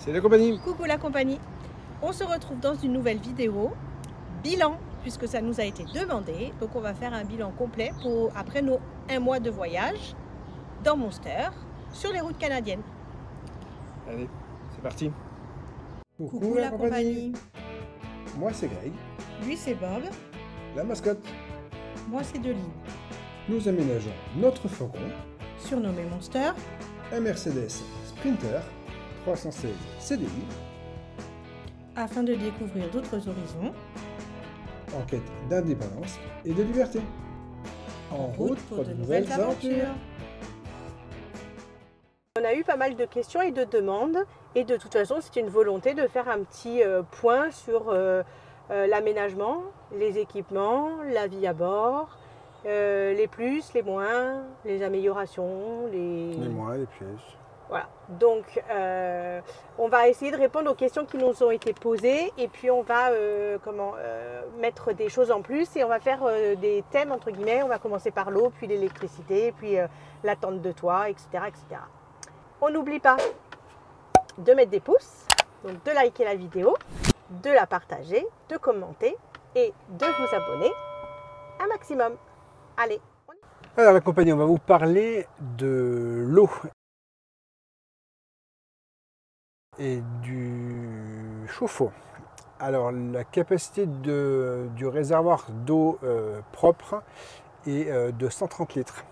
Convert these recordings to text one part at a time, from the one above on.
C'est la compagnie. Coucou la compagnie. On se retrouve dans une nouvelle vidéo bilan, puisque ça nous a été demandé. Donc on va faire un bilan complet après nos 1 mois de voyage dans Monster sur les routes canadiennes. Allez, c'est parti. Coucou la compagnie. Moi c'est Greg, Lui c'est Bob. la mascotte. Moi c'est Deline. Nous aménageons notre faucon, Surnommé Monster. un Mercedes Sprinter 316 CDI, Afin de découvrir d'autres horizons. en quête d'indépendance et de liberté. En route pour de nouvelles aventures. On a eu pas mal de questions et de demandes, et de toute façon c'est une volonté de faire un petit point sur l'aménagement, les équipements, la vie à bord, les plus, les moins, les améliorations, les moins, les plus. Voilà, donc on va essayer de répondre aux questions qui nous ont été posées, et puis on va mettre des choses en plus, et on va faire des thèmes entre guillemets. On va commencer par l'eau, puis l'électricité, puis la tente de toit, etc., etc. On n'oublie pas de mettre des pouces, donc de liker la vidéo, de la partager, de commenter et de vous abonner un maximum. Allez, Alors la compagnie, on va vous parler de l'eau et du chauffe-eau. Alors la capacité du réservoir d'eau propre est de 130 litres.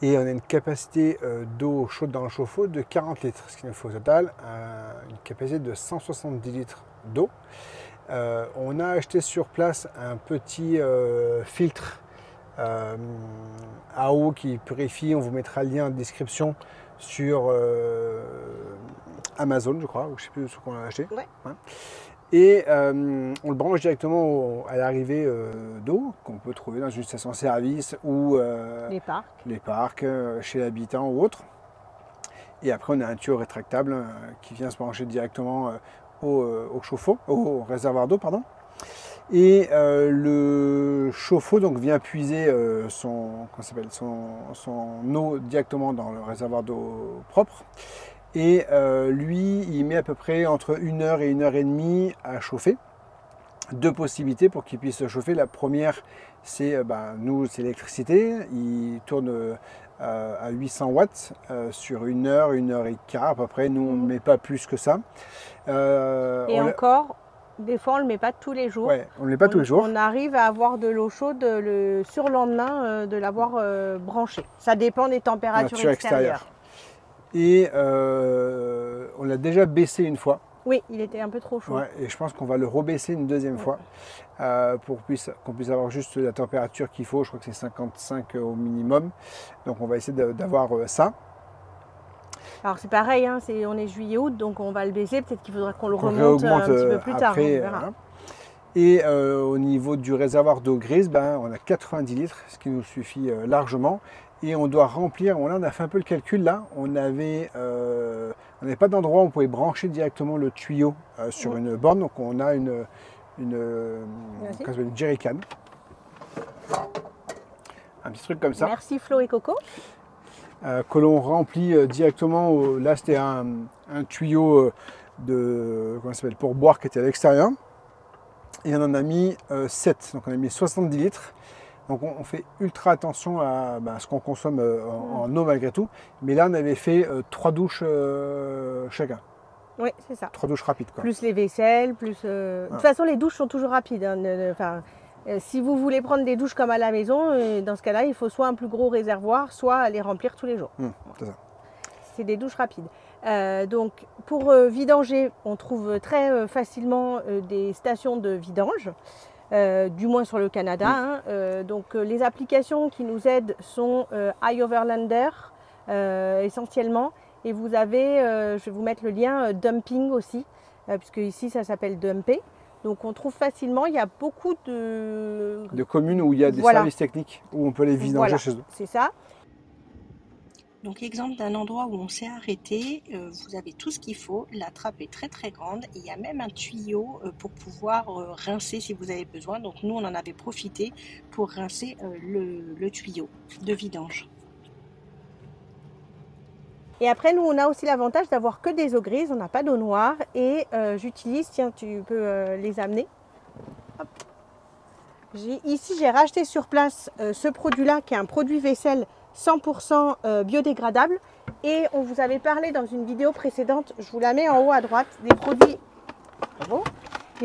Et on a une capacité d'eau chaude dans le chauffe-eau de 40 litres, ce qui nous fait au total une capacité de 170 litres d'eau. On a acheté sur place un petit filtre à eau qui purifie. On vous mettra le lien en description sur Amazon, je crois, ou je ne sais plus ce qu'on a acheté. Ouais. Hein. Et on le branche directement à l'arrivée d'eau qu'on peut trouver dans une station-service ou les parcs chez l'habitant ou autre. Et après, on a un tuyau rétractable qui vient se brancher directement au chauffe-eau, au réservoir d'eau, pardon. Et le chauffe-eau donc vient puiser son eau directement dans le réservoir d'eau propre. Et lui, il met à peu près entre 1 heure et 1 heure et demie à chauffer. Deux possibilités pour qu'il puisse chauffer. La première, c'est c'est l'électricité. Il tourne à 800 watts sur 1 heure et quart à peu près. Nous, on ne met pas plus que ça. Et encore, des fois, on ne le met pas tous les jours. Ouais, on ne le met pas tous les jours. On arrive à avoir de l'eau chaude le surlendemain de l'avoir branché. Ça dépend des températures extérieures. Et on l'a déjà baissé une fois. Oui, il était un peu trop chaud. Ouais, et je pense qu'on va le rebaisser une deuxième fois pour qu'on puisse avoir juste la température qu'il faut. Je crois que c'est 55 au minimum. Donc on va essayer d'avoir ça. Alors c'est pareil, hein, on est juillet-août, donc on va le baisser. Peut-être qu'il faudra qu'on le remonte un petit peu plus tard. Après, hein. Et au niveau du réservoir d'eau grise, on a 90 litres, ce qui nous suffit largement. Et on doit remplir, on a fait un peu le calcul là, on n'avait pas d'endroit où on pouvait brancher directement le tuyau sur une borne, donc on a une jerrycan, un petit truc comme ça. Merci Flo et Coco. Que l'on remplit directement, là c'était un tuyau pour boire qui était à l'extérieur, et on en a mis 7, donc on a mis 70 litres. Donc on fait ultra attention à ce qu'on consomme en eau malgré tout. Mais là on avait fait 3 douches chacun. Oui, c'est ça. 3 douches rapides, quoi. Plus les vaisselles, plus... De toute façon les douches sont toujours rapides. Hein. Si vous voulez prendre des douches comme à la maison, dans ce cas-là il faut soit un plus gros réservoir, soit les remplir tous les jours. C'est ça. C'est des douches rapides. Donc pour vidanger, on trouve très facilement des stations de vidange. Du moins sur le Canada. Donc les applications qui nous aident sont iOverlander essentiellement. Et vous avez, je vais vous mettre le lien, Dumping aussi, puisque ici ça s'appelle Dumper. Donc on trouve facilement, il y a beaucoup de communes où il y a des services techniques où on peut les vidanger chez eux. C'est ça. Donc exemple d'un endroit où on s'est arrêté, vous avez tout ce qu'il faut, la trappe est très très grande, et il y a même un tuyau pour pouvoir rincer si vous avez besoin. Donc nous on en avait profité pour rincer le tuyau de vidange. Et après, nous, on a aussi l'avantage d'avoir que des eaux grises, on n'a pas d'eau noire. Et j'utilise, tiens, tu peux les amener. Hop. Ici, j'ai racheté sur place ce produit-là, qui est un produit vaisselle 100% biodégradable. Et on vous avait parlé dans une vidéo précédente, je vous la mets en haut à droite, des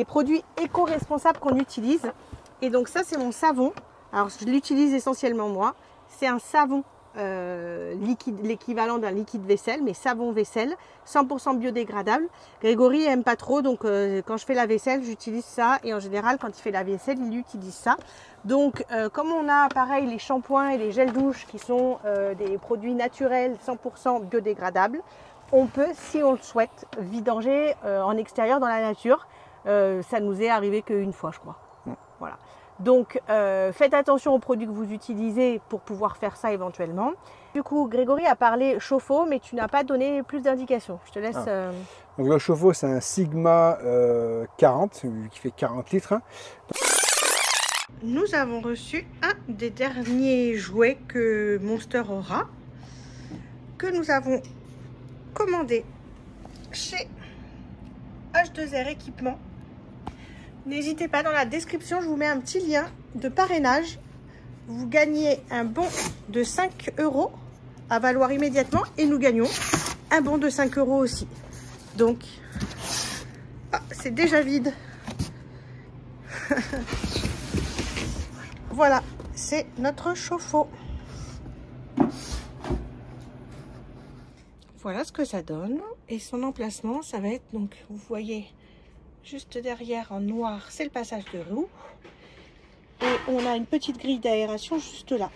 produits éco-responsables qu'on utilise. Et donc ça, c'est mon savon. Alors, je l'utilise essentiellement moi. C'est un savon liquide, l'équivalent d'un liquide vaisselle, mais savon vaisselle, 100% biodégradable. Grégory n'aime pas trop, donc quand je fais la vaisselle, j'utilise ça. Et en général, quand il fait la vaisselle, il utilise ça. Donc, comme on a pareil les shampoings et les gels douche qui sont des produits naturels, 100% biodégradables, on peut, si on le souhaite, vidanger en extérieur dans la nature. Ça nous est arrivé qu'une fois, je crois. Voilà. Donc, faites attention aux produits que vous utilisez pour pouvoir faire ça éventuellement. Du coup, Grégory a parlé chauffe-eau, mais tu n'as pas donné plus d'indications. Je te laisse... Donc le chauffe-eau, c'est un Sigma 40, qui fait 40 litres. Nous avons reçu un des derniers jouets que Monster aura, que nous avons commandé chez H2R Équipement. N'hésitez pas, dans la description, je vous mets un petit lien de parrainage. Vous gagnez un bon de 5 € à valoir immédiatement et nous gagnons un bon de 5 € aussi. Donc, c'est déjà vide. Voilà, c'est notre chauffe-eau. Voilà ce que ça donne. Et son emplacement, ça va être, donc, vous voyez... Juste derrière en noir, c'est le passage de roue. Et on a une petite grille d'aération juste là.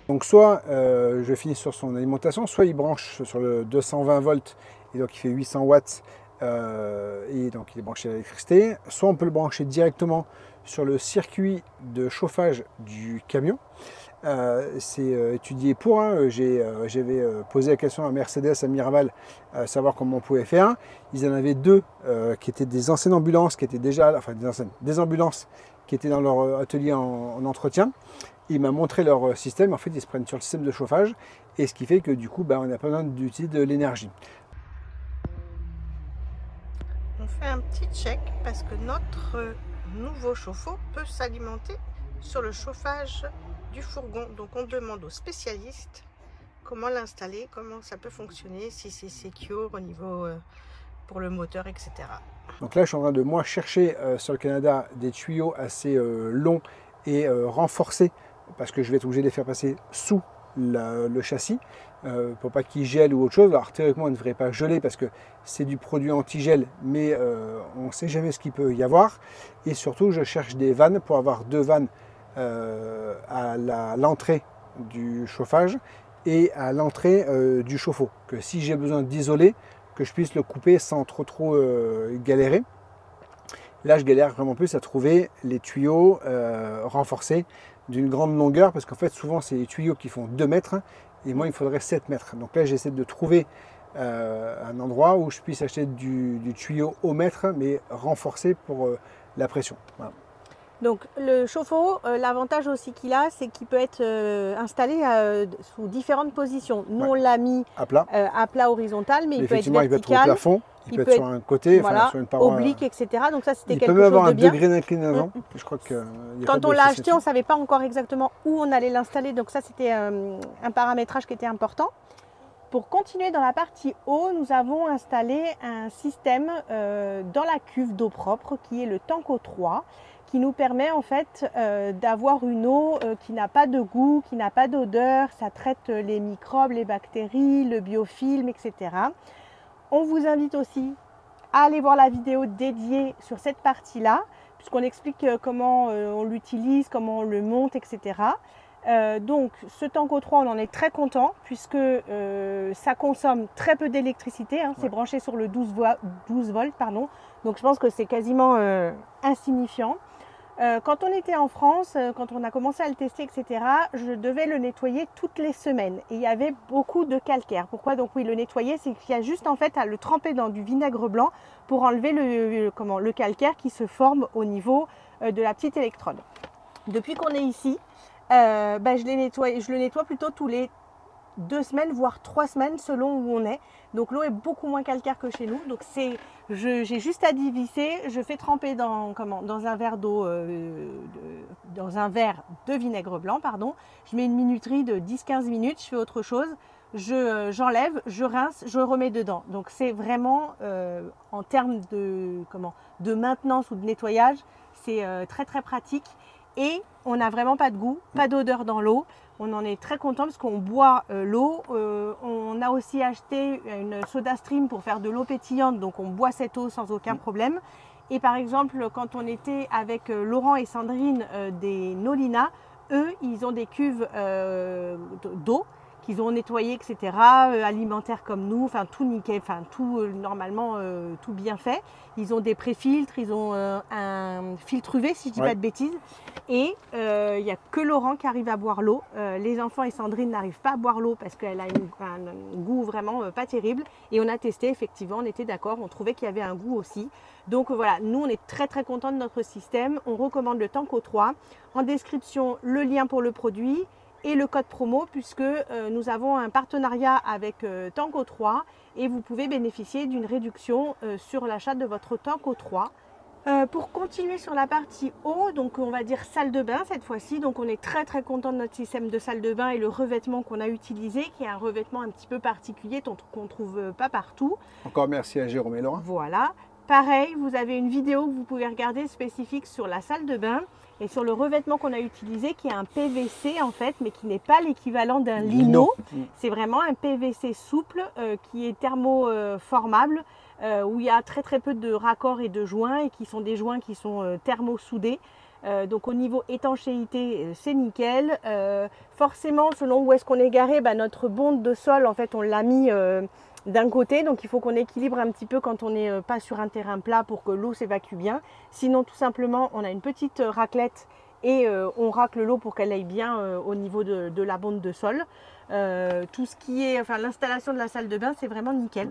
Donc soit je finis sur son alimentation, soit il branche sur le 220 volts et donc il fait 800 watts et donc il est branché à l'électricité. Soit on peut le brancher directement sur le circuit de chauffage du camion. C'est étudié pour, hein. J'avais posé la question à Mercedes à Miraval à savoir comment on pouvait faire. Ils en avaient deux qui étaient des anciennes ambulances, qui étaient déjà, enfin des ambulances qui étaient dans leur atelier en entretien. Il m'a montré leur système. En fait, ils se prennent sur le système de chauffage et ce qui fait que du coup, on n'a pas besoin d'utiliser de l'énergie. On fait un petit check parce que notre nouveau chauffe-eau peut s'alimenter sur le chauffage du fourgon. Donc on demande aux spécialistes comment l'installer, comment ça peut fonctionner, si c'est secure au niveau pour le moteur, etc. Donc là je suis en train de moi chercher sur le Canada des tuyaux assez longs et renforcés parce que je vais être obligé de les faire passer sous le châssis pour pas qu'ils gèlent ou autre chose. Alors théoriquement il ne devrait pas geler parce que c'est du produit anti-gel, mais on ne sait jamais ce qu'il peut y avoir. Et surtout je cherche des vannes pour avoir deux vannes à l'entrée du chauffage et à l'entrée du chauffe-eau, que si j'ai besoin d'isoler, que je puisse le couper sans trop galérer. Là je galère vraiment plus à trouver les tuyaux renforcés d'une grande longueur, parce qu'en fait souvent c'est les tuyaux qui font 2 mètres et moi il me faudrait 7 mètres. Donc là j'essaie de trouver un endroit où je puisse acheter du tuyau au mètre mais renforcé pour la pression. Voilà. Donc le chauffe-eau, l'avantage aussi qu'il a, c'est qu'il peut être installé sous différentes positions. Nous on l'a mis à plat horizontal, mais il peut être vertical. Il peut être au plafond, il peut être sur un côté, voilà, sur une paroi oblique, etc. Donc ça c'était quelque chose de bien. Il peut même avoir un degré d'inclinaison. Je crois que quand on l'a acheté, on ne savait pas encore exactement où on allait l'installer. Donc ça c'était un paramétrage qui était important. Pour continuer dans la partie eau, nous avons installé un système dans la cuve d'eau propre qui est le Tanko 3, qui nous permet en fait d'avoir une eau qui n'a pas de goût, qui n'a pas d'odeur. Ça traite les microbes, les bactéries, le biofilm, etc. On vous invite aussi à aller voir la vidéo dédiée sur cette partie-là, puisqu'on explique comment on l'utilise, comment on le monte, etc. Donc ce Tanko 3, on en est très content puisque ça consomme très peu d'électricité, hein, c'est branché sur le 12 volts, pardon. Donc je pense que c'est quasiment insignifiant. Quand on était en France, quand on a commencé à le tester, etc., je devais le nettoyer toutes les semaines et il y avait beaucoup de calcaire. Pourquoi donc oui le nettoyer? C'est qu'il y a juste en fait à le tremper dans du vinaigre blanc pour enlever le calcaire qui se forme au niveau de la petite électrode. Depuis qu'on est ici, je le nettoie plutôt tous les 2 semaines, voire 3 semaines selon où on est. Donc l'eau est beaucoup moins calcaire que chez nous. Donc j'ai juste à dévisser, je fais tremper dans un verre d'eau, dans un verre de vinaigre blanc, pardon. Je mets une minuterie de 10-15 minutes, je fais autre chose. J'enlève, je rince, je remets dedans. Donc c'est vraiment en termes de maintenance ou de nettoyage, c'est très très pratique. Et on n'a vraiment pas de goût, pas d'odeur dans l'eau. On en est très content parce qu'on boit l'eau. On a aussi acheté une soda stream pour faire de l'eau pétillante, donc on boit cette eau sans aucun problème. Et par exemple, quand on était avec Laurent et Sandrine des Nolina, eux, ils ont des cuves d'eau qu'ils ont nettoyées, etc., alimentaires comme nous, enfin tout nickel, enfin tout normalement tout bien fait. Ils ont des pré-filtres, ils ont un filtre UV si je dis pas de bêtises. Et il n'y a que Laurent qui arrive à boire l'eau. Les enfants et Sandrine n'arrivent pas à boire l'eau parce qu'elle a un goût vraiment pas terrible. Et on a testé, effectivement, on était d'accord, on trouvait qu'il y avait un goût aussi. Donc voilà, nous on est très très contents de notre système. On recommande le Tanko 3. En description, le lien pour le produit et le code promo puisque nous avons un partenariat avec Tanko 3 et vous pouvez bénéficier d'une réduction sur l'achat de votre Tanko 3. Pour continuer sur la partie eau, donc on va dire salle de bain cette fois-ci, donc on est très très content de notre système de salle de bain et le revêtement qu'on a utilisé qui est un revêtement un petit peu particulier qu'on ne trouve pas partout. Encore merci à Jérôme et Laurent. Voilà, pareil, vous avez une vidéo que vous pouvez regarder spécifique sur la salle de bain et sur le revêtement qu'on a utilisé qui est un PVC en fait, mais qui n'est pas l'équivalent d'un lino. C'est vraiment un PVC souple qui est thermoformable. Où il y a très très peu de raccords et de joints et qui sont des joints qui sont thermo-soudés. Donc au niveau étanchéité, c'est nickel. Forcément, selon où est-ce qu'on est garé, notre bonde de sol, en fait, on l'a mis d'un côté. Donc il faut qu'on équilibre un petit peu quand on n'est pas sur un terrain plat pour que l'eau s'évacue bien. Sinon, tout simplement, on a une petite raclette et on racle l'eau pour qu'elle aille bien au niveau de la bonde de sol. Tout ce qui est, enfin l'installation de la salle de bain, c'est vraiment nickel.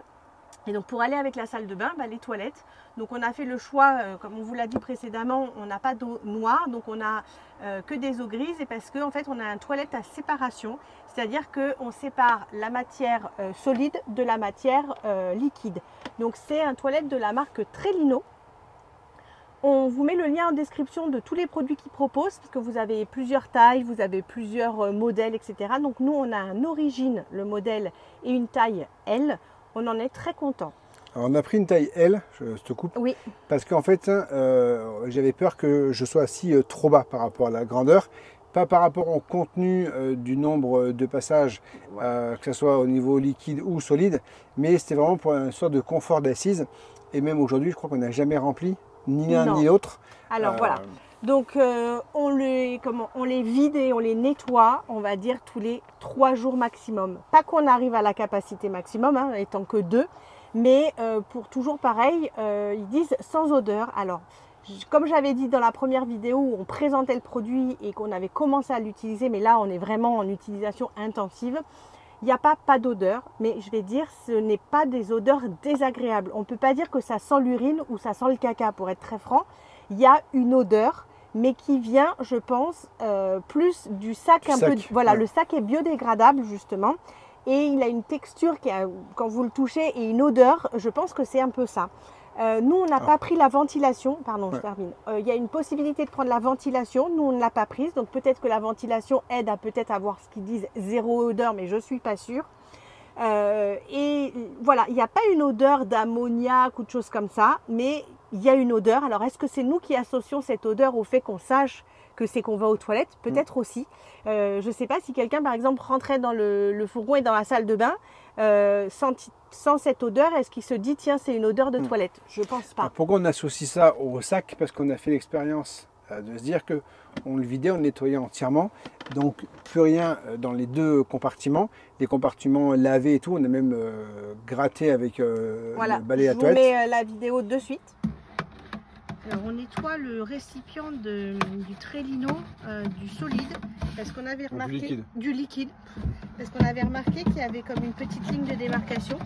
Et donc pour aller avec la salle de bain, les toilettes. Donc on a fait le choix, comme on vous l'a dit précédemment, on n'a pas d'eau noire, donc on a que des eaux grises et parce qu'en fait on a une toilette à séparation, c'est-à-dire qu'on sépare la matière solide de la matière liquide. Donc c'est une toilette de la marque Trellino. On vous met le lien en description de tous les produits qu'ils proposent parce que vous avez plusieurs tailles, vous avez plusieurs modèles, etc. Donc nous on a un origine, le modèle, et une taille L. On en est très content. Alors on a pris une taille L, je te coupe, oui. Parce qu'en fait j'avais peur que je sois assis trop bas par rapport à la grandeur, pas par rapport au contenu du nombre de passages, que ce soit au niveau liquide ou solide, mais c'était vraiment pour une sorte de confort d'assise. Et même aujourd'hui, je crois qu'on n'a jamais rempli ni l'un ni l'autre. Alors voilà. Donc on les vide et on les nettoie, on va dire tous les 3 jours maximum. Pas qu'on arrive à la capacité maximum, étant que 2, mais pour toujours pareil, ils disent sans odeur. Alors, comme j'avais dit dans la première vidéo où on présentait le produit et qu'on avait commencé à l'utiliser, mais là on est vraiment en utilisation intensive, il n'y a pas d'odeur, mais je vais dire ce n'est pas des odeurs désagréables. On ne peut pas dire que ça sent l'urine ou ça sent le caca, pour être très franc. Il y a une odeur, mais qui vient, je pense, plus du sac. Voilà, le sac est biodégradable, justement. Et il a une texture qui, quand vous le touchez, et une odeur, je pense que c'est un peu ça. Nous, on n'a pas pris la ventilation. Pardon, je termine. Il y a une possibilité de prendre la ventilation. Nous, on ne l'a pas prise. Donc, peut-être que la ventilation aide à peut-être avoir ce qu'ils disent zéro odeur, mais je ne suis pas sûre. Et voilà, il n'y a pas une odeur d'ammoniac ou de choses comme ça, mais il y a une odeur. Alors, est-ce que c'est nous qui associons cette odeur au fait qu'on sache que c'est qu'on va aux toilettes? Peut-être aussi. Je ne sais pas si quelqu'un, par exemple, rentrait dans le fourgon et dans la salle de bain sans cette odeur, est-ce qu'il se dit, tiens, c'est une odeur de toilette? Je ne pense pas. Alors, pourquoi on associe ça au sac? Parce qu'on a fait l'expérience de se dire qu'on le vidait, on le nettoyait entièrement. Donc, plus rien dans les 2 compartiments. Les compartiments lavés et tout, on a même gratté avec le balai à toilette. Je vous mets la vidéo de suite. Alors on nettoie le récipient du Trellino, du solide, parce qu'on avait remarqué du liquide, parce qu'on avait remarqué qu'il y avait comme une petite ligne de démarcation.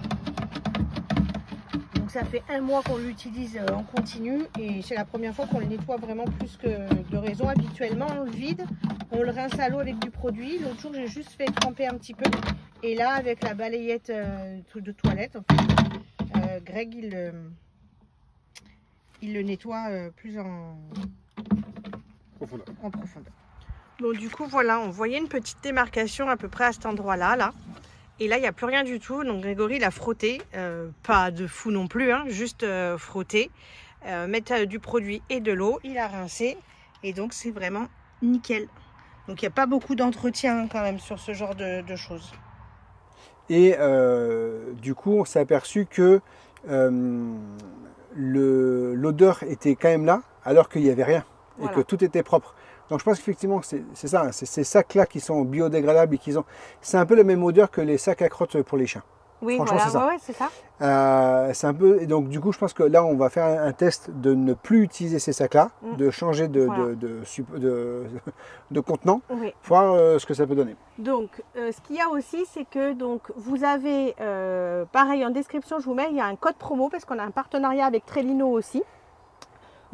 Donc ça fait 1 mois qu'on l'utilise en continu et c'est la première fois qu'on le nettoie vraiment plus que de raison. Habituellement on le vide, on le rince à l'eau avec du produit. L'autre jour j'ai juste fait tremper un petit peu Et là, avec la balayette de toilette, en fait, Greg, il le nettoie plus en profondeur. Bon, du coup, voilà, on voyait une petite démarcation à peu près à cet endroit-là, là. Et là, il n'y a plus rien du tout. Donc, Grégory, il a frotté. Pas de fou non plus, hein, juste frotté. Mettre du produit et de l'eau. Il a rincé. Et donc, c'est vraiment nickel. Donc, il n'y a pas beaucoup d'entretien quand même sur ce genre de choses. Et du coup, on s'est aperçu que l'odeur était quand même là, alors qu'il n'y avait rien. Voilà. Et que tout était propre. Donc je pense qu'effectivement c'est ça, ces sacs-là qui sont biodégradables et qui ont... C'est un peu la même odeur que les sacs à crottes pour les chiens. Oui, voilà, c'est ça. C'est un peu... Et donc du coup je pense que là on va faire un test de ne plus utiliser ces sacs-là, de changer de contenant, oui. Pour voir ce que ça peut donner. Donc ce qu'il y a aussi, c'est que donc, vous avez, pareil en description je vous mets, il y a un code promo parce qu'on a un partenariat avec Trellino aussi.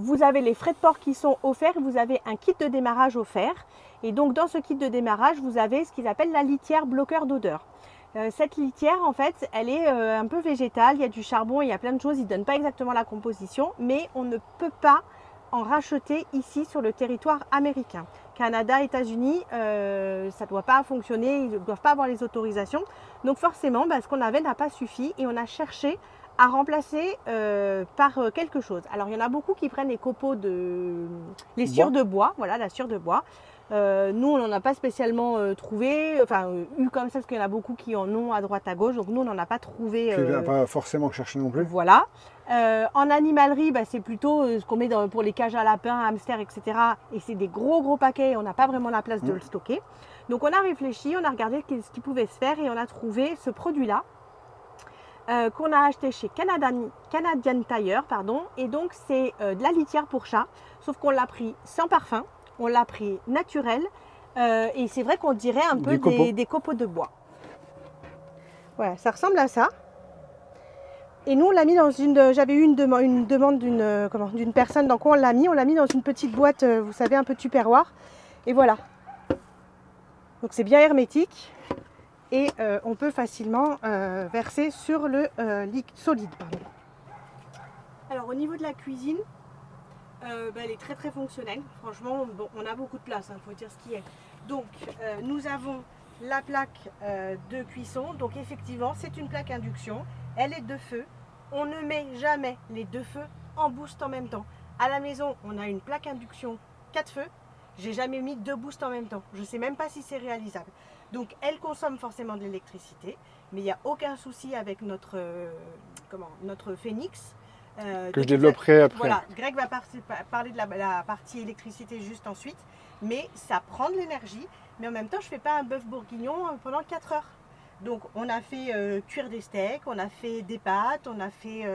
Vous avez les frais de port qui sont offerts, vous avez un kit de démarrage offert. Et donc dans ce kit de démarrage, vous avez ce qu'ils appellent la litière bloqueur d'odeur. Cette litière, en fait, elle est un peu végétale, il y a du charbon, il y a plein de choses, ils ne donnent pas exactement la composition, mais on ne peut pas en racheter ici sur le territoire américain. Canada, États-Unis, ça ne doit pas fonctionner, ils ne doivent pas avoir les autorisations. Donc forcément, ce qu'on avait n'a pas suffi et on a cherché à remplacer par quelque chose. Alors il y en a beaucoup qui prennent les copeaux les sciures de bois, voilà, la sciure de bois. Nous on n'en a pas spécialement trouvé, enfin eu comme ça parce qu'il y en a beaucoup qui en ont à droite à gauche, donc nous on n'en a pas trouvé. Tu n'as pas forcément cherché non plus. Voilà. En animalerie, c'est plutôt ce qu'on met pour les cages à lapins, hamsters, etc. Et c'est des gros paquets, on n'a pas vraiment la place de le stocker. Donc on a réfléchi, on a regardé ce qui pouvait se faire et on a trouvé ce produit-là. Qu'on a acheté chez Canadian Tire, pardon, et donc c'est de la litière pour chat, sauf qu'on l'a pris sans parfum, on l'a pris naturel, et c'est vrai qu'on dirait un peu des copeaux de bois. Voilà, ça ressemble à ça. Et nous on l'a mis dans j'avais eu une demande d'une personne, donc on l'a mis dans une petite boîte, vous savez, un peu tupperware, et voilà. Donc c'est bien hermétique. Et on peut facilement verser sur le solide. Pardon. Alors au niveau de la cuisine, elle est très fonctionnelle. Franchement, bon, on a beaucoup de place, faut dire ce qui est. Donc nous avons la plaque de cuisson. Donc effectivement, c'est une plaque induction. Elle est 2 feux. On ne met jamais les 2 feux en boost en même temps. À la maison, on a une plaque induction 4 feux. J'ai jamais mis 2 boosts en même temps. Je ne sais même pas si c'est réalisable. Donc elle consomme forcément de l'électricité, mais il n'y a aucun souci avec notre Phoenix. Que je développerai après. Voilà, Greg va parler de la partie électricité juste ensuite, mais ça prend de l'énergie, mais en même temps je ne fais pas un bœuf bourguignon pendant 4 heures. Donc on a fait cuire des steaks, on a fait des pâtes, on a fait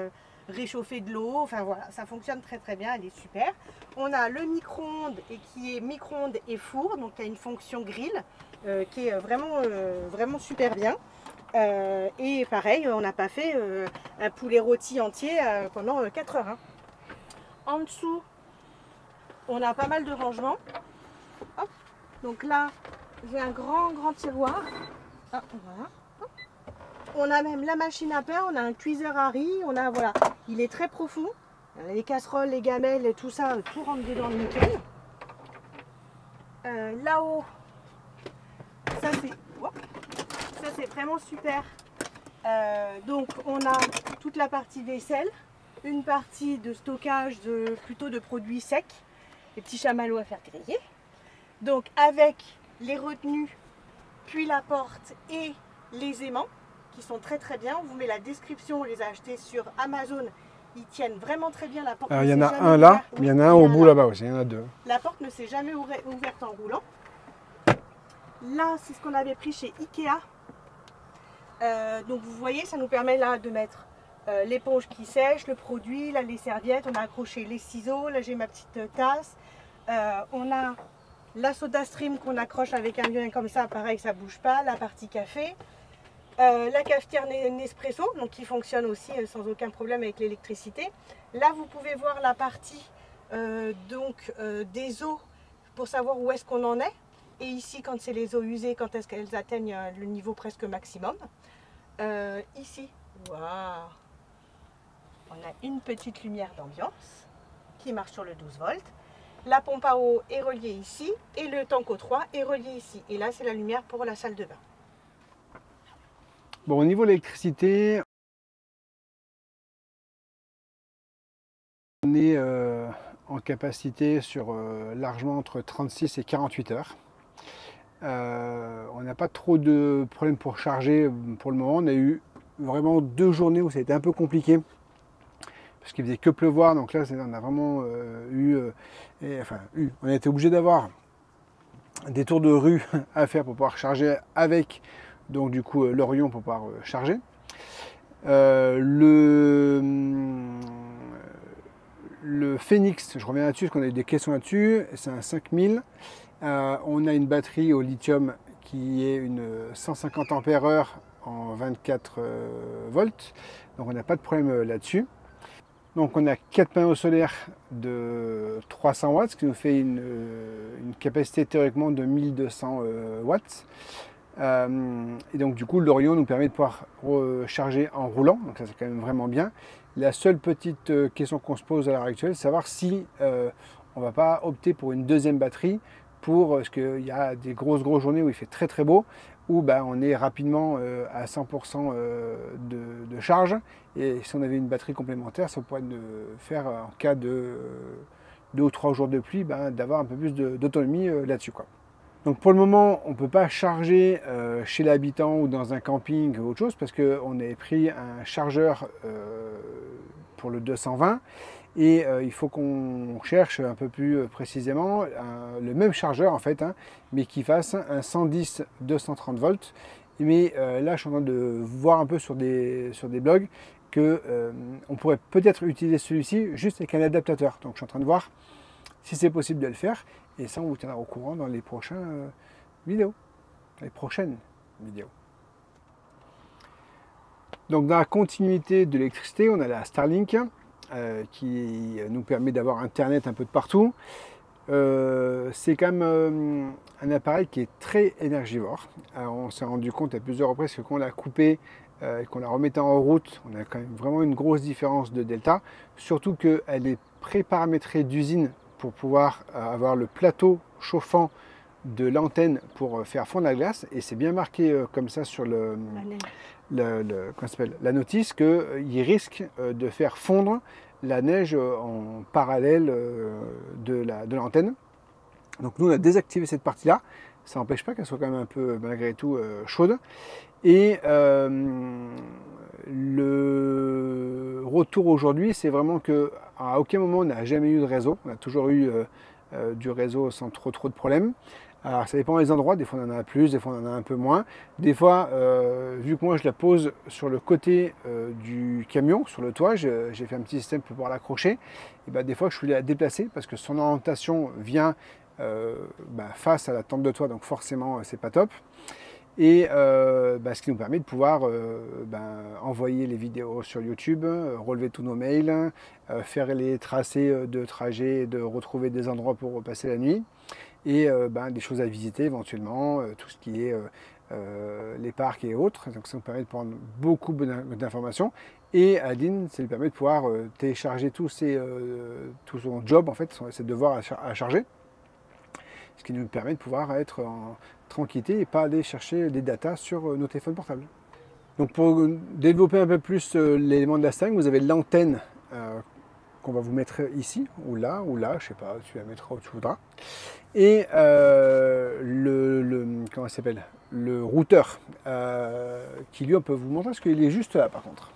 réchauffer de l'eau, enfin voilà, ça fonctionne très bien, elle est super. On a le micro-ondes qui est micro-ondes et four, donc il y a une fonction grill qui est vraiment super bien. Et pareil, on n'a pas fait un poulet rôti entier pendant 4 heures. Hein. En dessous, on a pas mal de rangements. Hop. Donc là, j'ai un grand tiroir. Ah, voilà. On a même la machine à pain, on a un cuiseur à riz, on a, voilà, il est très profond. Les casseroles, les gamelles et tout ça, tout rentre dedans nickel. Là-haut, ça c'est vraiment super. Donc on a toute la partie vaisselle, une partie de stockage plutôt de produits secs, les petits chamallows à faire griller. Donc avec les retenues, puis la porte et les aimants qui sont très bien. On vous met la description, on les a achetés sur Amazon. Ils tiennent vraiment très bien, la porte. Alors, il y en a un là, il y en a un au bout là-bas aussi, il y en a 2. La porte ne s'est jamais ouverte en roulant. Là, c'est ce qu'on avait pris chez Ikea. Donc vous voyez, ça nous permet là de mettre l'éponge qui sèche, le produit, là les serviettes, on a accroché les ciseaux, là j'ai ma petite tasse. On a la soda stream qu'on accroche avec un lien comme ça, pareil, ça bouge pas, la partie café. La cafetière Nespresso, donc qui fonctionne aussi sans aucun problème avec l'électricité. Là, vous pouvez voir la partie des eaux pour savoir où est-ce qu'on en est. Et ici, quand c'est les eaux usées, quand est-ce qu'elles atteignent le niveau presque maximum. Ici, waouh, on a une petite lumière d'ambiance qui marche sur le 12 volts. La pompe à eau est reliée ici et le Tanko 3 est relié ici. Et là, c'est la lumière pour la salle de bain. Bon, au niveau de l'électricité, on est en capacité sur largement entre 36 et 48 heures. On n'a pas trop de problèmes pour charger pour le moment. On a eu vraiment 2 journées où ça a été un peu compliqué parce qu'il faisait que pleuvoir. Donc là, on a vraiment on a été obligé d'avoir des tours de rue à faire pour pouvoir charger avec, donc du coup, l'Orion pour pouvoir charger. Le Phoenix, je reviens là-dessus parce qu'on a eu des questions là-dessus, c'est un 5000. On a une batterie au lithium qui est une 150 Ah en 24 volts, donc on n'a pas de problème là-dessus. Donc on a 4 panneaux solaires de 300 watts, ce qui nous fait une capacité théoriquement de 1200 watts. Et donc du coup l'Orion nous permet de pouvoir recharger en roulant, donc ça c'est quand même vraiment bien. La seule petite question qu'on se pose à l'heure actuelle, c'est savoir si on ne va pas opter pour une deuxième batterie, parce qu'il y a des grosses journées où il fait très beau, où on est rapidement à 100% de charge, et si on avait une batterie complémentaire, ça pourrait nous faire, en cas de 2 ou 3 jours de pluie, d'avoir un peu plus d'autonomie là-dessus, quoi. Donc pour le moment, on ne peut pas charger chez l'habitant ou dans un camping ou autre chose parce qu'on avait pris un chargeur pour le 220 et il faut qu'on cherche un peu plus précisément le même chargeur en fait, mais qui fasse un 110-230 volts. Mais là, je suis en train de voir un peu sur des blogs qu'on pourrait peut-être utiliser celui-ci juste avec un adaptateur. Donc je suis en train de voir si c'est possible de le faire. Et ça, on vous tiendra au courant dans les prochaines vidéos. Donc dans la continuité de l'électricité, on a la Starlink qui nous permet d'avoir Internet un peu de partout. C'est quand même un appareil qui est très énergivore. Alors, on s'est rendu compte à plusieurs reprises que quand on l'a coupé et qu'on la remettait en route, on a quand même vraiment une grosse différence de delta. Surtout qu'elle est pré-paramétrée d'usine pour pouvoir avoir le plateau chauffant de l'antenne pour faire fondre la glace, et c'est bien marqué comme ça sur la notice qu'il risque de faire fondre la neige en parallèle de l'antenne. Donc nous on a désactivé cette partie là, ça n'empêche pas qu'elle soit quand même un peu malgré tout chaude. Et le retour aujourd'hui, c'est vraiment qu'à aucun moment on n'a jamais eu de réseau. On a toujours eu du réseau sans trop de problèmes. Alors ça dépend des endroits, des fois on en a plus, des fois on en a un peu moins. Des fois, vu que moi je la pose sur le côté du camion, sur le toit, j'ai fait un petit système pour pouvoir l'accrocher. Et des fois je suis la déplacer parce que son orientation vient face à la tente de toit, donc forcément c'est pas top. Et ce qui nous permet de pouvoir envoyer les vidéos sur YouTube, relever tous nos mails, faire les tracés de trajet, de retrouver des endroits pour passer la nuit, et des choses à visiter éventuellement, tout ce qui est les parcs et autres. Donc ça nous permet de prendre beaucoup d'informations. Et Adeline, ça lui permet de pouvoir télécharger tout son job, en fait, ses devoirs à charger. Ce qui nous permet de pouvoir être en tranquillité et pas aller chercher des datas sur nos téléphones portables. Donc pour développer un peu plus l'élément de la Starlink, vous avez l'antenne qu'on va vous mettre ici, ou là, je sais pas, tu la mettras où tu voudras. Et comment ça s'appelle, le routeur, qui lui, on peut vous montrer, parce qu'il est juste là par contre.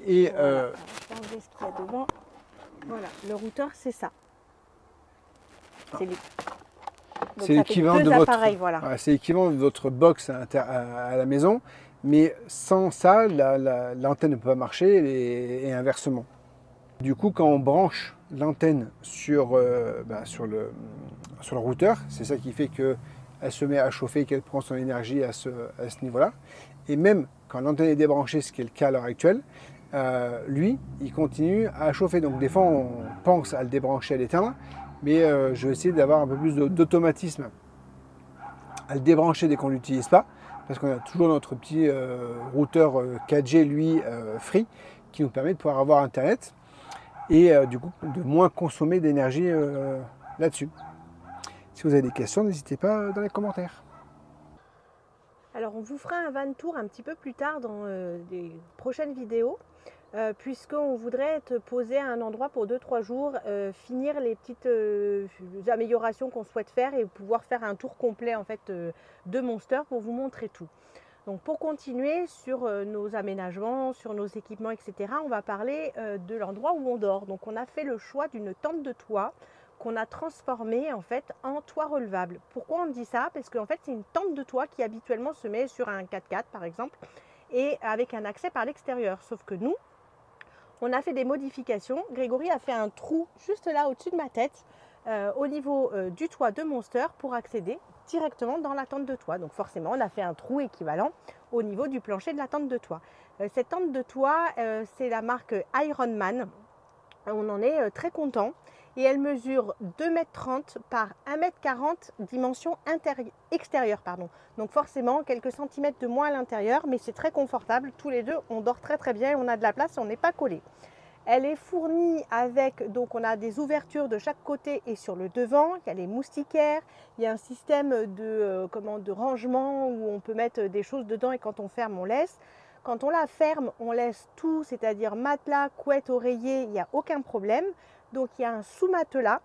Et voilà. Je vais enlever ce qu'il y a devant. Voilà, le routeur c'est ça. C'est l'équivalent de votre appareils, voilà. C'est l'équivalent de votre box à la maison, mais sans ça, l'antenne ne peut pas marcher et inversement. Du coup, quand on branche l'antenne sur le routeur, c'est ça qui fait qu'elle se met à chauffer, qu'elle prend son énergie à ce niveau-là. Et même quand l'antenne est débranchée, ce qui est le cas à l'heure actuelle, lui, il continue à chauffer. Donc des fois, on pense à le débrancher, à l'éteindre, mais je vais essayer d'avoir un peu plus d'automatisme à le débrancher dès qu'on ne l'utilise pas, parce qu'on a toujours notre petit routeur 4G, lui, free, qui nous permet de pouvoir avoir Internet et du coup de moins consommer d'énergie là-dessus. Si vous avez des questions, n'hésitez pas dans les commentaires. Alors on vous fera un van tour un petit peu plus tard dans des prochaines vidéos, puisqu'on voudrait te poser à un endroit pour 2-3 jours, finir les petites améliorations qu'on souhaite faire et pouvoir faire un tour complet en fait de Monster pour vous montrer tout. Donc pour continuer sur nos aménagements, sur nos équipements, etc., on va parler de l'endroit où on dort. Donc on a fait le choix d'une tente de toit qu'on a transformée en fait en toit relevable. Pourquoi on dit ça? Parce qu'en fait c'est une tente de toit qui habituellement se met sur un 4x4 par exemple et avec un accès par l'extérieur. Sauf que nous, on a fait des modifications. Grégory a fait un trou juste là au-dessus de ma tête au niveau du toit de Monster pour accéder directement dans la tente de toit. Donc forcément, on a fait un trou équivalent au niveau du plancher de la tente de toit. Cette tente de toit, c'est la marque Ironman. On en est très content. Et elle mesure 2,30 m par 1,40 m dimension extérieure. Donc forcément, quelques centimètres de moins à l'intérieur, mais c'est très confortable. Tous les deux, on dort très très bien et on a de la place et on n'est pas collé. Elle est fournie avec, donc on a des ouvertures de chaque côté et sur le devant, il y a les moustiquaires, il y a un système de rangement où on peut mettre des choses dedans et quand on ferme, on laisse. Quand on la ferme, on laisse tout, c'est-à-dire matelas, couette, oreiller, il n'y a aucun problème. Donc il y a un sous-matelas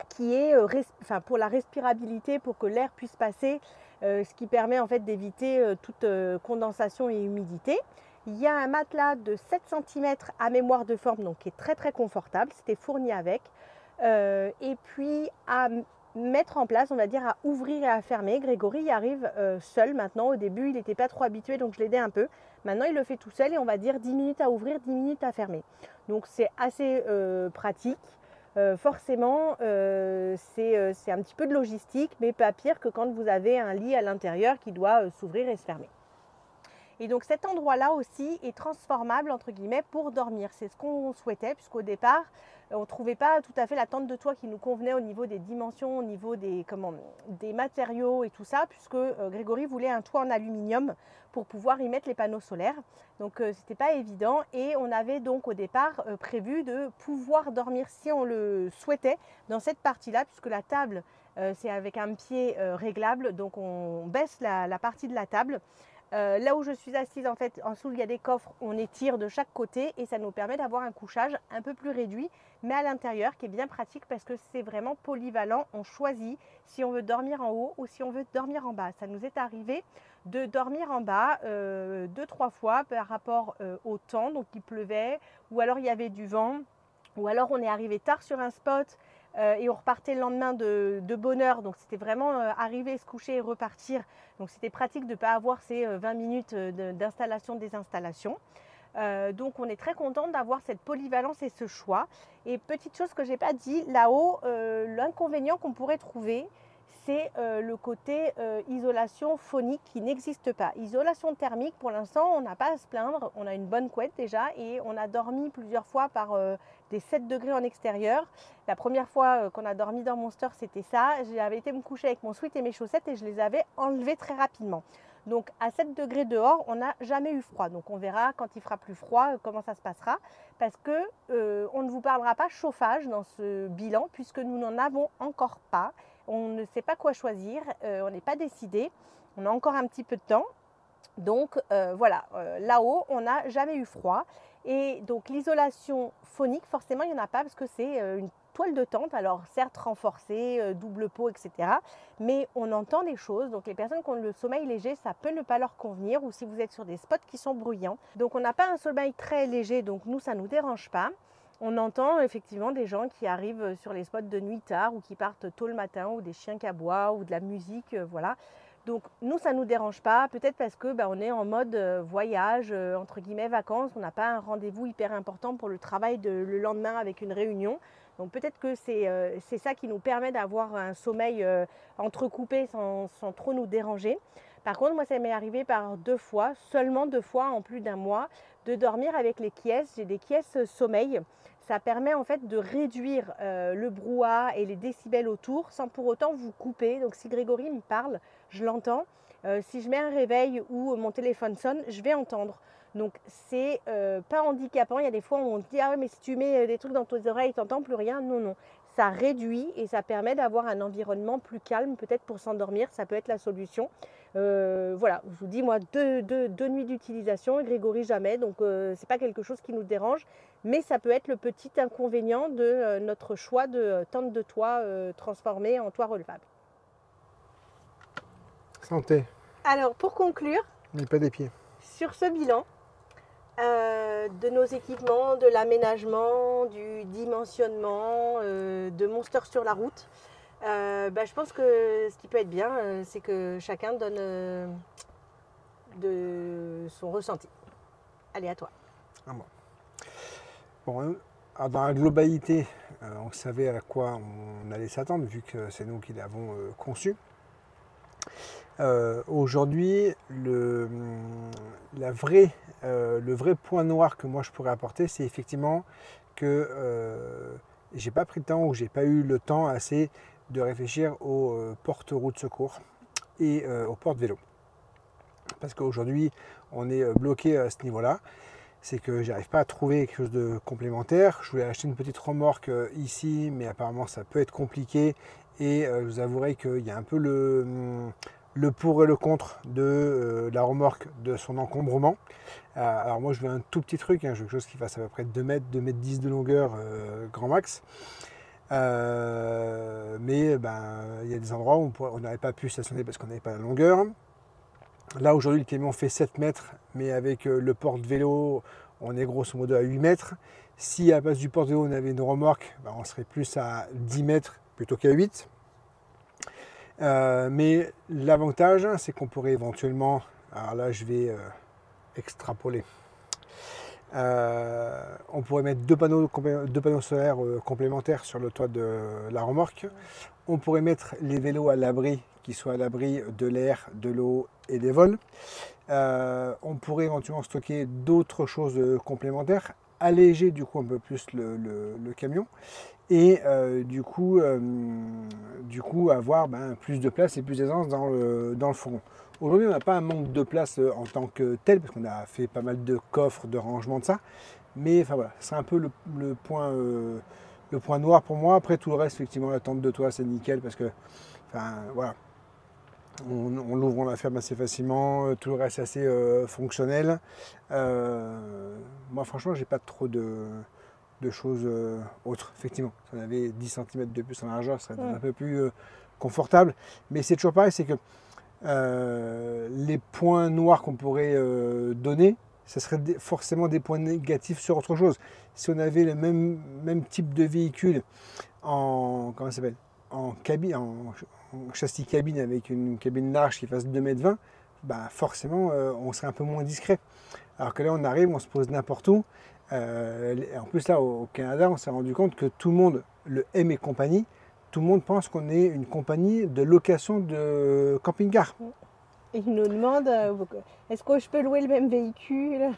qui est pour la respirabilité, pour que l'air puisse passer, ce qui permet en fait d'éviter toute condensation et humidité. Il y a un matelas de 7 cm à mémoire de forme, donc qui est très très confortable, c'était fourni avec. Et puis à mettre en place, on va dire à ouvrir et à fermer. Grégory y arrive seul maintenant. Au début, il n'était pas trop habitué, donc je l'aidais un peu. Maintenant, il le fait tout seul et on va dire 10 minutes à ouvrir, 10 minutes à fermer. Donc c'est assez pratique. Forcément, c'est un petit peu de logistique, mais pas pire que quand vous avez un lit à l'intérieur qui doit s'ouvrir et se fermer. Et donc cet endroit-là aussi est transformable entre guillemets pour dormir. C'est ce qu'on souhaitait puisqu'au départ, on ne trouvait pas tout à fait la tente de toit qui nous convenait au niveau des dimensions, au niveau des matériaux et tout ça, puisque Grégory voulait un toit en aluminium pour pouvoir y mettre les panneaux solaires. Donc c'était pas évident et on avait donc au départ prévu de pouvoir dormir si on le souhaitait dans cette partie-là, puisque la table c'est avec un pied réglable, donc on baisse la partie de la table. Là où je suis assise, en fait, en dessous, il y a des coffres, on étire de chaque côté et ça nous permet d'avoir un couchage un peu plus réduit, mais à l'intérieur, qui est bien pratique parce que c'est vraiment polyvalent. On choisit si on veut dormir en haut ou si on veut dormir en bas. Ça nous est arrivé de dormir en bas 2-3 fois par rapport au temps, donc il pleuvait, ou alors il y avait du vent, ou alors on est arrivé tard sur un spot. Et on repartait le lendemain de bonne heure, donc c'était vraiment arriver, se coucher et repartir. Donc c'était pratique de ne pas avoir ces 20 minutes d'installation, désinstallation. Donc on est très content d'avoir cette polyvalence et ce choix. Et petite chose que je n'ai pas dit, là-haut, l'inconvénient qu'on pourrait trouver, c'est le côté isolation phonique qui n'existe pas. Isolation thermique, pour l'instant, on n'a pas à se plaindre. On a une bonne couette déjà et on a dormi plusieurs fois par des 7 degrés en extérieur. La première fois qu'on a dormi dans Monster, c'était ça. J'avais été me coucher avec mon sweat et mes chaussettes et je les avais enlevées très rapidement. Donc à 7 degrés dehors, on n'a jamais eu froid. Donc on verra quand il fera plus froid comment ça se passera. Parce que on ne vous parlera pas chauffage dans ce bilan puisque nous n'en avons encore pas. On ne sait pas quoi choisir, on n'est pas décidé, on a encore un petit peu de temps. Donc voilà, là-haut, on n'a jamais eu froid. Et donc l'isolation phonique, forcément, il n'y en a pas parce que c'est une toile de tente, alors certes renforcée, double peau, etc. Mais on entend des choses, donc les personnes qui ont le sommeil léger, ça peut ne pas leur convenir, ou si vous êtes sur des spots qui sont bruyants. Donc on n'a pas un sommeil très léger, donc nous, ça ne nous dérange pas. On entend effectivement des gens qui arrivent sur les spots de nuit tard ou qui partent tôt le matin, ou des chiens qui aboient, ou de la musique, voilà. Donc nous, ça ne nous dérange pas, peut-être parce que on est en mode voyage, entre guillemets vacances, on n'a pas un rendez-vous hyper important pour le travail le lendemain avec une réunion. Donc peut-être que c'est ça qui nous permet d'avoir un sommeil entrecoupé sans trop nous déranger. Par contre, moi, ça m'est arrivé par 2 fois, seulement 2 fois en plus d'1 mois, de dormir avec les Kies. J'ai des Kies sommeil. Ça permet en fait de réduire le brouhaha et les décibels autour sans pour autant vous couper. Donc si Grégory me parle, je l'entends. Si je mets un réveil ou mon téléphone sonne, je vais entendre. Donc c'est pas handicapant. Il y a des fois où on se dit ah ouais, mais si tu mets des trucs dans tes oreilles, tu n'entends plus rien. Non, non. Ça réduit et ça permet d'avoir un environnement plus calme, peut-être pour s'endormir. Ça peut être la solution. Voilà, je vous dis moi deux nuits d'utilisation et Grégory jamais. Donc c'est pas quelque chose qui nous dérange. Mais ça peut être le petit inconvénient de notre choix de tente de toit transformée en toit relevable. Santé. Alors pour conclure, mais pas des pieds. Sur ce bilan de nos équipements, de l'aménagement, du dimensionnement, de Monster sur la route, je pense que ce qui peut être bien, c'est que chacun donne de son ressenti. Allez, à toi. Ah bon, dans la globalité, on savait à quoi on allait s'attendre, vu que c'est nous qui l'avons conçu. Aujourd'hui, le vrai point noir que moi je pourrais apporter, c'est effectivement que j'ai pas pris le temps ou j'ai pas eu le temps assez de réfléchir aux porte-roues de secours et aux porte-vélos. Parce qu'aujourd'hui, on est bloqué à ce niveau-là. C'est que j'arrive pas à trouver quelque chose de complémentaire. Je voulais acheter une petite remorque ici, mais apparemment ça peut être compliqué. Et je vous avouerai qu'il y a un peu le pour et le contre de la remorque, de son encombrement. Alors moi je veux un tout petit truc, je veux quelque chose qui fasse à peu près 2 mètres, 2 mètres 10 de longueur, grand max. Mais il y a des endroits où on n'aurait pas pu stationner parce qu'on n'avait pas la longueur. Là aujourd'hui le camion fait 7 mètres, mais avec le porte-vélo, on est grosso modo à 8 mètres. Si à la place du porte-vélo on avait une remorque, on serait plus à 10 mètres plutôt qu'à 8. Mais l'avantage, c'est qu'on pourrait éventuellement, alors là je vais extrapoler, on pourrait mettre deux panneaux solaires complémentaires sur le toit de la remorque. On pourrait mettre les vélos à l'abri, qui soient à l'abri de l'air, de l'eau et des vols. On pourrait éventuellement stocker d'autres choses complémentaires, alléger du coup un peu plus le camion et du coup avoir plus de place et plus d'aisance dans le fourgon. Aujourd'hui, on n'a pas un manque de place en tant que tel, parce qu'on a fait pas mal de coffres, de rangement de ça. Mais enfin voilà, c'est un peu le point noir pour moi. Après tout le reste, effectivement, la tente de toit, c'est nickel parce que, voilà, on l'ouvre, on la ferme assez facilement. Tout le reste est assez fonctionnel. Moi, franchement, j'ai pas trop de choses autres. Effectivement, si on avait 10 cm de plus en largeur, ce serait un peu plus confortable. Mais c'est toujours pareil, c'est que les points noirs qu'on pourrait donner, ce serait forcément des points négatifs sur autre chose. Si on avait le même type de véhicule en cabine, en châssis cabine avec une cabine large qui fasse 2,20 m, forcément on serait un peu moins discret. Alors que là on arrive, on se pose n'importe où. En plus là au Canada, on s'est rendu compte que tout le monde, le M et compagnie, tout le monde pense qu'on est une compagnie de location de camping-car. Ils nous demandent est-ce que je peux louer le même véhicule.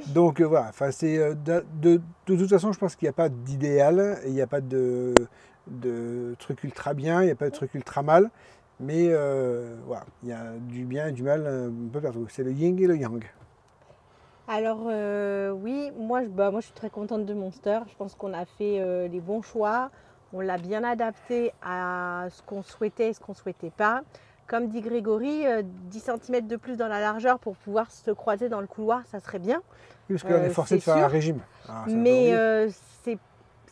Donc voilà, de toute façon, je pense qu'il n'y a pas d'idéal, il n'y a pas de truc ultra bien, il n'y a pas de truc ultra mal, mais voilà, il y a du bien et du mal un peu partout. C'est le yin et le yang. Alors oui, moi je suis très contente de Monster. Je pense qu'on a fait les bons choix. On l'a bien adapté à ce qu'on souhaitait et ce qu'on ne souhaitait pas. Comme dit Grégory, 10 cm de plus dans la largeur pour pouvoir se croiser dans le couloir, ça serait bien. Oui, parce qu'on est forcé de faire un régime. Mais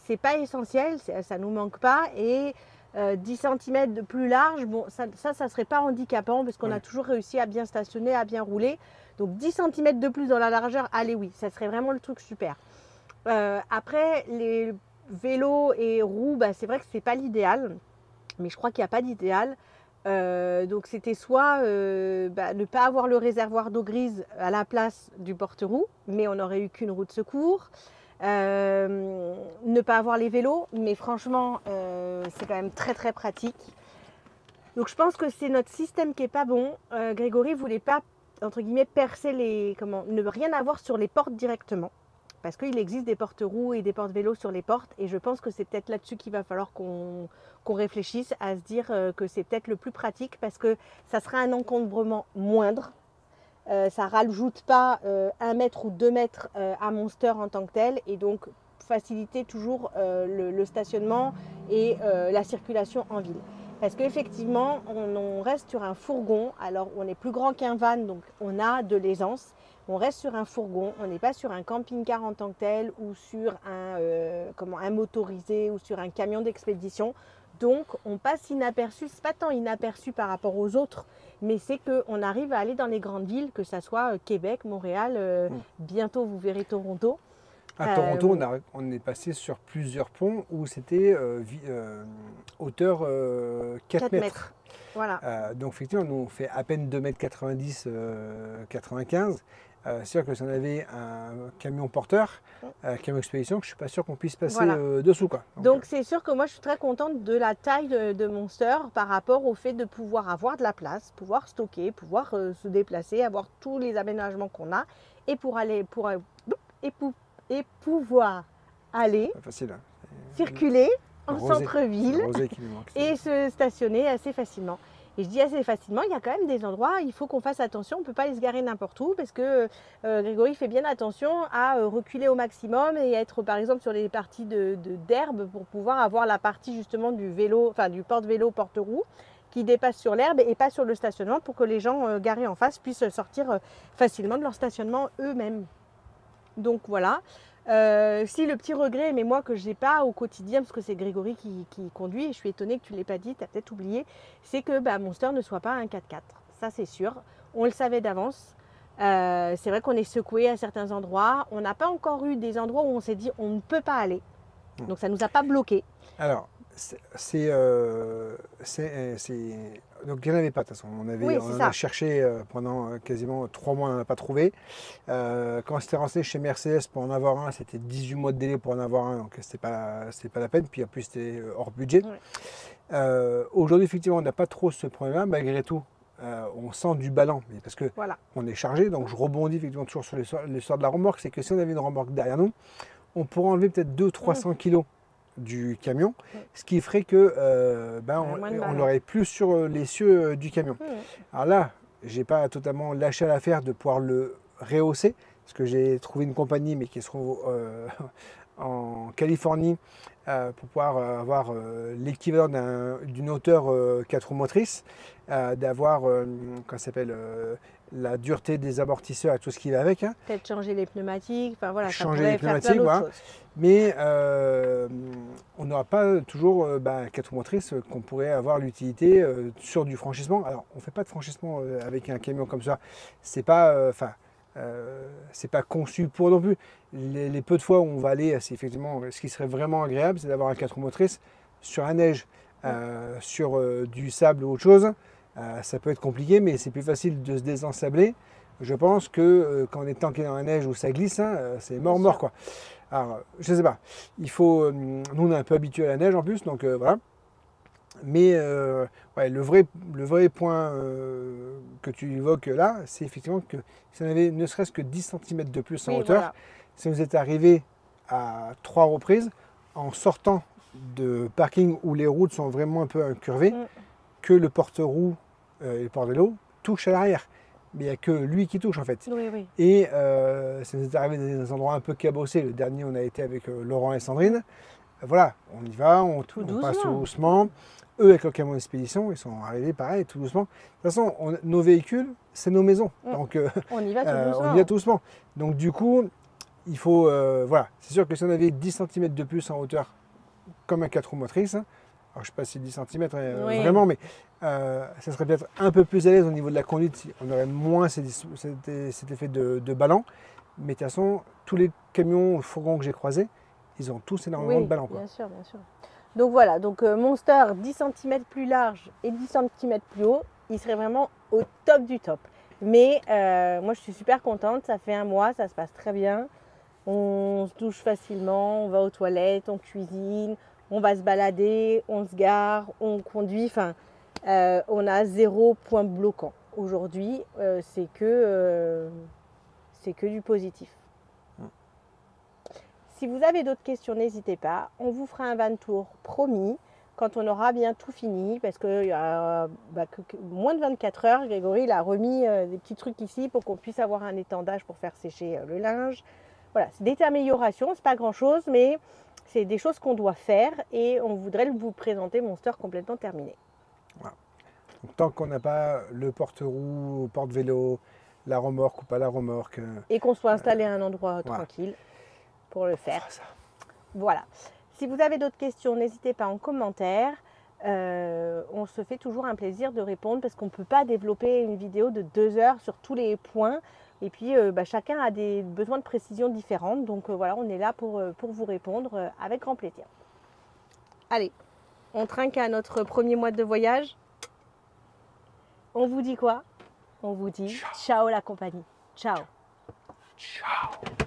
c'est pas essentiel, ça ne nous manque pas. Et 10 cm de plus large, bon, ça serait pas handicapant parce qu'on a toujours réussi à bien stationner, à bien rouler. Donc 10 cm de plus dans la largeur, allez oui, ça serait vraiment le truc super. Après, les vélos et roues, c'est vrai que c'est pas l'idéal, mais je crois qu'il n'y a pas d'idéal. Donc c'était soit ne pas avoir le réservoir d'eau grise à la place du porte-roue, mais on n'aurait eu qu'une roue de secours. Ne pas avoir les vélos, mais franchement c'est quand même très très pratique. Donc je pense que c'est notre système qui n'est pas bon. Grégory ne voulait pas entre guillemets, percer ne rien avoir sur les portes directement. Parce qu'il existe des portes-roues et des portes-vélos sur les portes. Et je pense que c'est peut-être là-dessus qu'il va falloir qu'on réfléchisse à se dire que c'est peut-être le plus pratique parce que ça sera un encombrement moindre. Ça ne rajoute pas 1 mètre ou 2 mètres à Monster en tant que tel. Et donc, faciliter toujours le stationnement et la circulation en ville. Parce qu'effectivement, on reste sur un fourgon. Alors, on est plus grand qu'un van, donc on a de l'aisance. On reste sur un fourgon, on n'est pas sur un camping-car en tant que tel ou sur un motorisé ou sur un camion d'expédition. Donc, on passe inaperçu. Ce n'est pas tant inaperçu par rapport aux autres, mais c'est qu'on arrive à aller dans les grandes villes, que ce soit Québec, Montréal, bientôt vous verrez Toronto. À Toronto, on est passé sur plusieurs ponts où c'était hauteur 4 mètres. Voilà. Donc effectivement, nous on fait à peine 2,90 m 95. C'est sûr que si on avait un camion porteur, un camion expédition, je ne suis pas sûr qu'on puisse passer dessous. Quoi. Donc c'est sûr que moi je suis très contente de la taille de Monster par rapport au fait de pouvoir avoir de la place, pouvoir stocker, pouvoir se déplacer, avoir tous les aménagements qu'on a et pouvoir aller facile, hein. Circuler en centre-ville et se stationner assez facilement. Et je dis assez facilement, il y a quand même des endroits, il faut qu'on fasse attention, on ne peut pas les se garer n'importe où parce que Grégory fait bien attention à reculer au maximum et être par exemple sur les parties d'herbe pour pouvoir avoir la partie justement du vélo, enfin du porte-vélo, porte-roue qui dépasse sur l'herbe et pas sur le stationnement pour que les gens garés en face puissent sortir facilement de leur stationnement eux-mêmes. Donc voilà. Si le petit regret, mais moi que je n'ai pas au quotidien, parce que c'est Grégory qui conduit, et je suis étonnée que tu ne l'aies pas dit, tu as peut-être oublié, c'est que Monster ne soit pas un 4x4. Ça c'est sûr, on le savait d'avance. C'est vrai qu'on est secoué à certains endroits. On n'a pas encore eu des endroits où on s'est dit on ne peut pas aller. Donc ça ne nous a pas bloqué. Alors, donc il n'y en avait pas de toute façon. On a cherché pendant quasiment 3 mois, on n'en a pas trouvé. Quand on s'était renseigné chez Mercedes pour en avoir un, c'était 18 mois de délai pour en avoir un, donc c'était pas la peine. Puis en plus c'était hors budget. Aujourd'hui effectivement on n'a pas trop ce problème-là, malgré tout. On sent du ballon, mais parce que on est chargé. Donc je rebondis effectivement toujours sur l'histoire de la remorque, c'est que si on avait une remorque derrière nous, on pourrait enlever peut-être 200-300 kg du camion, ce qui ferait que on l'aurait plus sur les cieux du camion. Alors là, j'ai pas totalement lâché à l'affaire de pouvoir le rehausser, parce que j'ai trouvé une compagnie, mais qui se trouve en Californie, pour pouvoir avoir l'équivalent d'une hauteur 4 roues motrices, d'avoir la dureté des amortisseurs et tout ce qui va avec. Peut-être changer les pneumatiques, enfin voilà, changer les pneumatiques, voilà. Mais on n'aura pas toujours 4 roues motrices qu'on pourrait avoir l'utilité sur du franchissement. Alors on ne fait pas de franchissement avec un camion comme ça. C'est pas, c'est pas conçu pour non plus. Les peu de fois où on va aller, c'est effectivement ce qui serait vraiment agréable, c'est d'avoir un 4 roues motrices sur la neige, sur du sable ou autre chose. Ça peut être compliqué, mais c'est plus facile de se désensabler. Je pense que quand on est tanké dans la neige où ça glisse, c'est mort quoi. Alors, je sais pas. Il faut. Nous, on est un peu habitué à la neige en plus, donc voilà. Mais le vrai point que tu évoques là, c'est effectivement que si on avait ne serait-ce que 10 cm de plus en hauteur, ça nous est arrivé à 3 reprises en sortant de parking où les routes sont vraiment un peu incurvées, que le porte-roue et le porte-vélo touchent à l'arrière. Mais il n'y a que lui qui touche en fait. Et ça nous est arrivé dans des endroits un peu cabossés. Le dernier, on a été avec Laurent et Sandrine. Voilà, on y va, on passe tout doucement. Eux, avec le camion d'expédition, ils sont arrivés pareil, tout doucement. De toute façon, nos véhicules, c'est nos maisons. Donc, on y va tout doucement. On y va tout doucement. Donc, du coup, il faut. Voilà, c'est sûr que si on avait 10 cm de plus en hauteur, comme un 4 roues motrices, alors je ne sais pas si 10 cm vraiment, mais ça serait peut-être un peu plus à l'aise au niveau de la conduite. On aurait moins cet effet de ballon. Mais de toute façon, tous les camions, fourgons que j'ai croisés, ils ont tous énormément de ballon. Bien sûr, bien sûr. Donc voilà, donc Monster 10 cm plus large et 10 cm plus haut, il serait vraiment au top du top. Mais moi je suis super contente, ça fait 1 mois, ça se passe très bien. On se douche facilement, on va aux toilettes, on cuisine, on va se balader, on se gare, on conduit. Enfin, on a 0 point bloquant. aujourd'hui, c'est que du positif. Si vous avez d'autres questions, n'hésitez pas. On vous fera un van tour promis quand on aura bien tout fini, parce que moins de 24 heures, Grégory il a remis des petits trucs ici pour qu'on puisse avoir un étendage pour faire sécher le linge. Voilà, c'est des améliorations, c'est pas grand chose, mais c'est des choses qu'on doit faire et on voudrait vous présenter Monster complètement terminé. Voilà. Donc, tant qu'on n'a pas le porte-roue, porte-vélo, la remorque ou pas la remorque. Et qu'on soit installé à un endroit tranquille pour le faire. Voilà. Si vous avez d'autres questions, n'hésitez pas en commentaire. On se fait toujours un plaisir de répondre parce qu'on ne peut pas développer une vidéo de 2 heures sur tous les points. Et puis, chacun a des besoins de précision différentes. Donc, voilà, on est là pour vous répondre avec grand plaisir. Allez, on trinque à notre premier mois de voyage. On vous dit quoi? On vous dit ciao la compagnie. Ciao. Ciao.